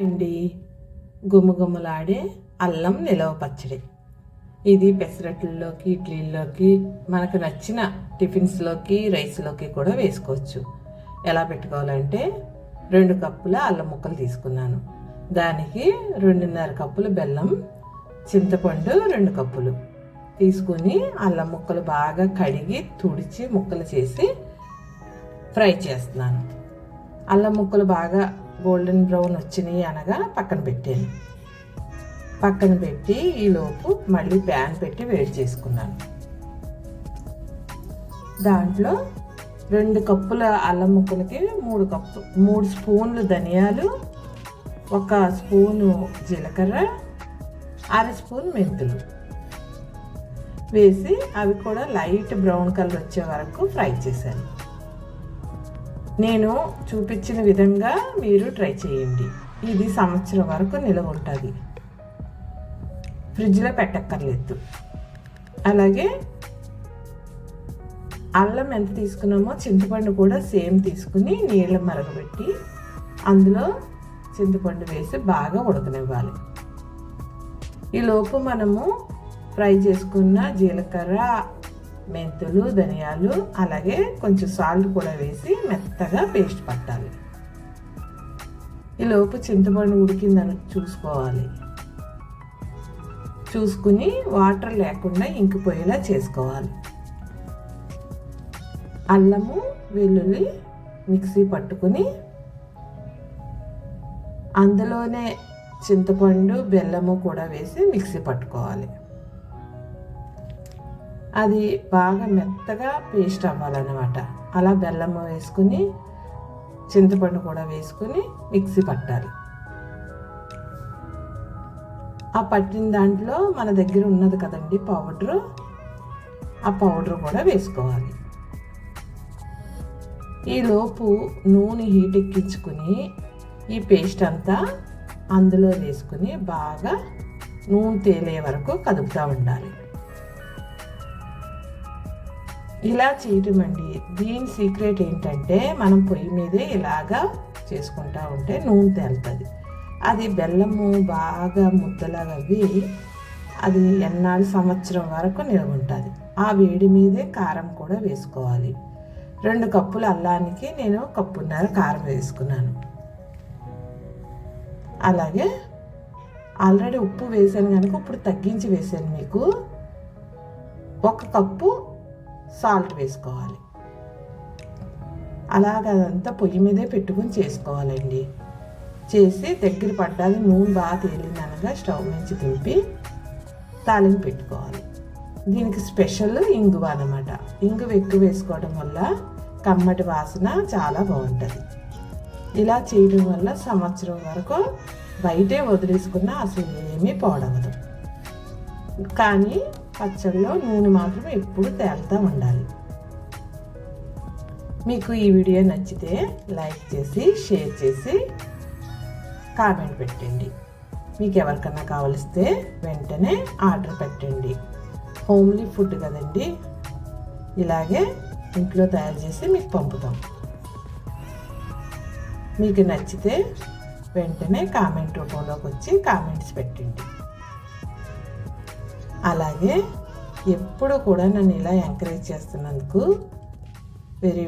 అండి గుమగుమలాడే అల్లం నిలవ పచ్చడి. ఇది పెసరట్లలోకి, ఇడ్లీల్లోకి, మనకు నచ్చిన టిఫిన్స్లోకి, రైస్లోకి కూడా వేసుకోవచ్చు. ఎలా పెట్టుకోవాలంటే 2 కప్పుల అల్లం ముక్కలు తీసుకున్నాను. దానికి 2.5 కప్పుల బెల్లం, చింతపండు 2 కప్పులు తీసుకుని అల్లం ముక్కలు బాగా కడిగి తుడిచి ముక్కలు చేసి ఫ్రై చేస్తున్నాను. అల్లం ముక్కలు బాగా గోల్డెన్ బ్రౌన్ వచ్చినాయి అనగా పక్కన పెట్టాను. పక్కన పెట్టి ఈలోపు మళ్ళీ ప్యాన్ పెట్టి వేడి చేసుకున్నాను. దాంట్లో 2 కప్పుల అల్లం ముక్కలకి 3 స్పూన్లు ధనియాలు, 1 స్పూను జీలకర్ర, 1/2 స్పూన్ మెంతులు వేసి అవి కూడా లైట్ బ్రౌన్ కలర్ వచ్చే వరకు ఫ్రై చేశాను. నేను చూపించిన విధంగా మీరు ట్రై చేయండి. ఇది సంవత్సరం వరకు నిలవ ఉంటుంది, ఫ్రిడ్జ్లో పెట్టక్కర్లేదు. అలాగే అల్లం ఎంత తీసుకున్నామో చింతపండు కూడా సేమ్ తీసుకుని నీళ్ళ మరగబెట్టి అందులో చింతపండు వేసి బాగా ఉడకనివ్వాలి. ఈలోపు మనము ఫ్రై చేసుకున్న జీలకర్ర, మెంతులు, ధనియాలు అలాగే కొంచెం సాల్ట్ కూడా వేసి మెత్తగా పేస్ట్ పట్టాలి. ఈలోపు చింతపండు ఉడికిందని చూసుకోవాలి. చూసుకుని వాటర్ లేకుండా ఇంకిపోయేలా చేసుకోవాలి. అల్లము, వెల్లుల్లి మిక్సీ పట్టుకుని అందులోనే చింతపండు, బెల్లము కూడా వేసి మిక్సీ పట్టుకోవాలి. అది బాగా మెత్తగా పేస్ట్ అవ్వాలన్నమాట. అలా బెల్లము వేసుకుని చింతపండు కూడా వేసుకుని మిక్సీ పట్టాలి. ఆ పట్టిన దాంట్లో మన దగ్గర ఉన్నది కదండి పౌడరు, ఆ పౌడర్ కూడా వేసుకోవాలి. ఈలోపు నూనె హీట్ ఎక్కించుకుని ఈ పేస్ట్ అంతా అందులో వేసుకుని బాగా నూనె తేలే వరకు కదుపుతూ ఉండాలి. ఇలా చేయటం అండి. దీని సీక్రెట్ ఏంటంటే మనం పొయ్యి మీదే ఇలాగా చేసుకుంటూ ఉంటే నూనె తేలుతుంది. అది బెల్లము బాగా ముద్దలాగా అవి అది ఎన్నాళ్ళు సంవత్సరం వరకు నిల్వ ఉంటుంది. ఆ వేడి మీదే కారం కూడా వేసుకోవాలి. 2 కప్పుల అల్లానికి నేను 1.5 కప్పు కారం వేసుకున్నాను. అలాగే ఆల్రెడీ ఉప్పు వేసాను కనుక ఇప్పుడు తగ్గించి వేసాను. మీకు 1 కప్పు సాల్ట్ వేసుకోవాలి. అలాగంతా పొయ్యి మీదే పెట్టుకుని చేసుకోవాలండి. చేసి దగ్గర పడ్డాది, నూనె బాగా తేలిందనగా స్టవ్ నుంచి దింపి తాలింపు పెట్టుకోవాలి. దీనికి స్పెషల్ ఇంగువ అన్నమాట. ఇంగువ ఎక్కువ వేసుకోవడం వల్ల కమ్మటి వాసన చాలా బాగుంటుంది. ఇలా చేయడం వల్ల సంవత్సరం వరకు బయటే వదిలేసుకున్న అసలు ఏమీ పాడవదు. కానీ పచ్చడిలో నూనె మాత్రం ఎప్పుడు తేలుతూ ఉండాలి. మీకు ఈ వీడియో నచ్చితే లైక్ చేసి, షేర్ చేసి, కామెంట్ పెట్టండి. మీకు ఎవరికన్నా కావలిస్తే వెంటనే ఆర్డర్ పెట్టండి. హోమ్లీ ఫుడ్ కదండి, ఇలాగే ఇంట్లో తయారు చేసి మీకు పంపుతాం. మీకు నచ్చితే వెంటనే కామెంట్ రూపంలోకి వచ్చి కామెంట్స్ పెట్టండి. అలాగే ఎప్పుడు కూడా నన్ను ఇలా ఎంకరేజ్ చేస్తున్నందుకు వెరీ